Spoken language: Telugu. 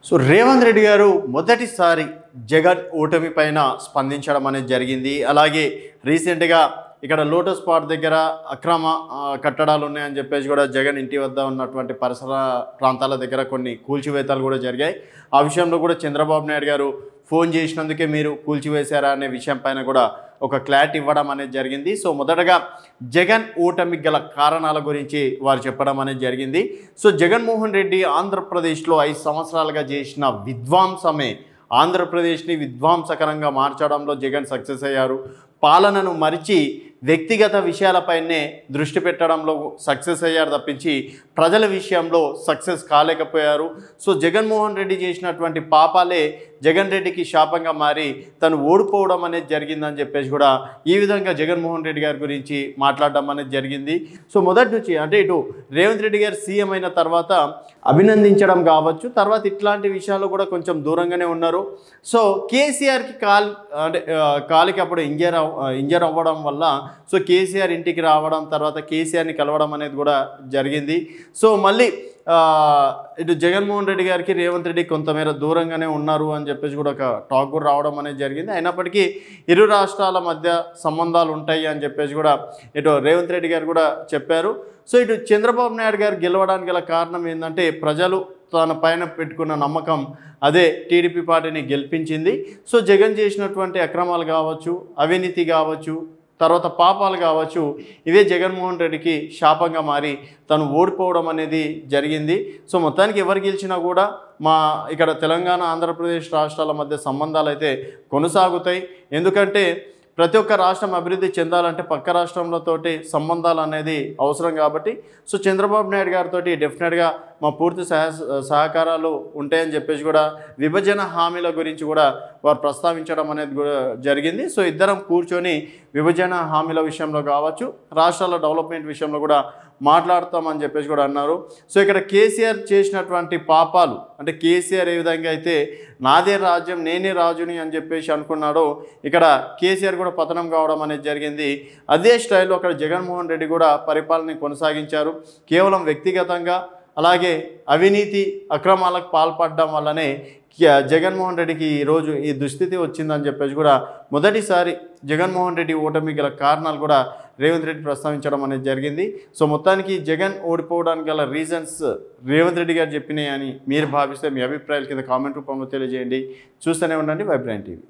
సో రేవంత్ రెడ్డి గారు మొదటిసారి జగన్ ఓటమి పైన స్పందించడం అనేది జరిగింది. అలాగే రీసెంట్గా ఇక్కడ లోటస్ పార్క్ దగ్గర అక్రమ కట్టడాలు ఉన్నాయని చెప్పేసి కూడా జగన్ ఇంటి వద్ద ఉన్నటువంటి పరిసర ప్రాంతాల దగ్గర కొన్ని కూల్చివేతలు కూడా జరిగాయి. ఆ విషయంలో కూడా చంద్రబాబు నాయుడు గారు ఫోన్ చేసినందుకే మీరు కూల్చివేశారా అనే విషయం పైన కూడా ఒక క్లారిటీ ఇవ్వడం అనేది జరిగింది. సో మొదటగా జగన్ ఓటమి గల కారణాల గురించి వారు చెప్పడం అనేది జరిగింది. సో జగన్మోహన్ రెడ్డి ఆంధ్రప్రదేశ్లో 5 సంవత్సరాలుగా చేసిన విధ్వంసమే ఆంధ్రప్రదేశ్ని విధ్వంసకరంగా మార్చడంలో జగన్ సక్సెస్ అయ్యారు. పాలనను మరిచి వ్యక్తిగత విషయాలపైనే దృష్టి పెట్టడంలో సక్సెస్ అయ్యారు తప్పించి ప్రజల విషయంలో సక్సెస్ కాలేకపోయారు. సో జగన్మోహన్ రెడ్డి చేసినటువంటి పాపాలే జగన్ రెడ్డికి శాపంగా మారి తను ఓడిపోవడం అనేది జరిగిందని చెప్పేసి కూడా ఈ విధంగా జగన్మోహన్ రెడ్డి గారి గురించి మాట్లాడడం అనేది జరిగింది. సో మొదటి నుంచి అంటే ఇటు రేవంత్ రెడ్డి గారు సీఎం అయిన తర్వాత అభినందించడం కావచ్చు, తర్వాత ఇట్లాంటి విషయాల్లో కూడా కొంచెం దూరంగానే ఉన్నారు. సో కేసీఆర్కి కాలికి అప్పుడు ఇంజర్ అవ్వడం వల్ల సో కేసీఆర్ ఇంటికి రావడం, తర్వాత కేసీఆర్ని కలవడం అనేది కూడా జరిగింది. సో మళ్ళీ ఇటు జగన్మోహన్ రెడ్డి గారికి రేవంత్ రెడ్డి కొంతమేర దూరంగానే ఉన్నారు అని చెప్పేసి కూడా ఒక టాక్ కూడా రావడం అనేది జరిగింది. అయినప్పటికీ ఇరు రాష్ట్రాల మధ్య సంబంధాలు ఉంటాయి అని చెప్పేసి కూడా ఇటు రేవంత్ రెడ్డి గారు కూడా చెప్పారు. సో ఇటు చంద్రబాబు నాయుడు గారు గెలవడానికి గల కారణం ఏంటంటే ప్రజలు తన పైన పెట్టుకున్న నమ్మకం అదే టీడీపీ పార్టీని గెలిపించింది. సో జగన్ చేసినటువంటి అక్రమాలు కావచ్చు, అవినీతి కావచ్చు, తర్వాత పాపాలు కావచ్చు, ఇవే జగన్మోహన్ రెడ్డికి శాపంగా మారి తను ఓడిపోవడం అనేది జరిగింది. సో మొత్తానికి ఎవరు గెలిచినా కూడా ఇక్కడ తెలంగాణ ఆంధ్రప్రదేశ్ రాష్ట్రాల మధ్య సంబంధాలు అయితే కొనసాగుతాయి. ఎందుకంటే ప్రతి ఒక్క రాష్ట్రం అభివృద్ధి చెందాలంటే పక్క రాష్ట్రంలతోటి సంబంధాలు అనేది అవసరం కాబట్టి సో చంద్రబాబు నాయుడు గారితో డెఫినెట్గా మా పూర్తి సహకారాలు ఉంటాయని చెప్పేసి కూడా విభజన హామీల గురించి కూడా వారు ప్రస్తావించడం అనేది కూడా జరిగింది. సో ఇద్దరం కూర్చొని విభజన హామీల విషయంలో కావచ్చు, రాష్ట్రాల డెవలప్మెంట్ విషయంలో కూడా మాట్లాడతామని చెప్పేసి కూడా అన్నారు. సో ఇక్కడ కేసీఆర్ చేసినటువంటి పాపాలు అంటే కేసీఆర్ ఏ విధంగా అయితే నాదే రాజ్యం నేనే రాజుని అని చెప్పేసి అనుకున్నాడో ఇక్కడ కేసీఆర్ కూడా పతనం కావడం అనేది జరిగింది. అదే స్టైల్లో అక్కడ జగన్మోహన్ రెడ్డి కూడా పరిపాలన కొనసాగించారు. కేవలం వ్యక్తిగతంగా అలాగే అవినీతి అక్రమాలకు పాల్పడడం వల్లనే జగన్మోహన్ రెడ్డికి ఈరోజు ఈ దుస్థితి వచ్చిందని చెప్పేసి కూడా మొదటిసారి జగన్మోహన్ రెడ్డి ఓటమి గల కారణాలు కూడా రేవంత్ రెడ్డి ప్రస్తావించడం అనేది జరిగింది. సో మొత్తానికి జగన్ ఓడిపోవడానికి గల రీజన్స్ రేవంత్ రెడ్డి గారు చెప్పినాయి అని మీరు భావిస్తే మీ అభిప్రాయాల కింద కామెంట్ రూపంలో తెలియజేయండి. చూస్తూనే ఉండండి వైబ్రెంట్ టీవీ.